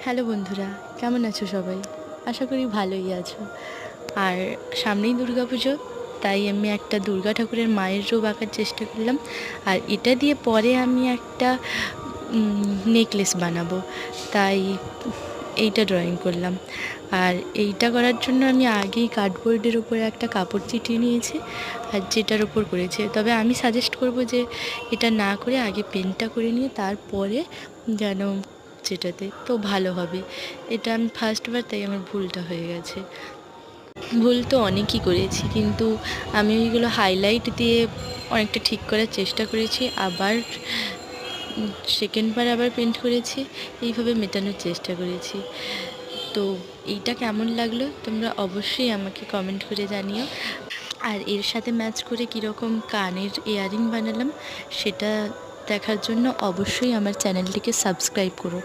Hello বন্ধুরা, কেমন আছো সবাই? আশা করি ভালোই আছো। আর সামনেই দুর্গাপুজো, তাই আমি একটা দুর্গা ঠাকুরের মায়ের রূপ আঁকার চেষ্টা করলাম। আর এটা দিয়ে পরে আমি একটা নেকলেস বানাবো, তাই এইটা ড্রয়িং করলাম। আর এইটা করার জন্য আমি আগেই কার্ডবোর্ডের উপরে একটা কাপড় চিটিয়ে নিয়েছি আর যেটার উপর করেছি। তবে আমি সাজেস্ট করব যে এটা না করে আগে পেন্টটা করে নিয়ে তারপরে যেন যেটাতে তো ভালো হবে। এটা আমি ফার্স্টবার, তাই আমার ভুলটা হয়ে গেছে। ভুল তো অনেকই করেছি, কিন্তু আমি ওইগুলো হাইলাইট দিয়ে অনেকটা ঠিক করার চেষ্টা করেছি। আবার সেকেন্ডবার আবার পেন্ট করেছি, এইভাবে মেটানোর চেষ্টা করেছি। তো এইটা কেমন লাগলো তোমরা অবশ্যই আমাকে কমেন্ট করে জানিও। আর এর সাথে ম্যাচ করে কীরকম কানের ইয়াররিং বানালাম সেটা দেখার জন্য অবশ্যই আমার চ্যানেলটিকে সাবস্ক্রাইব করো।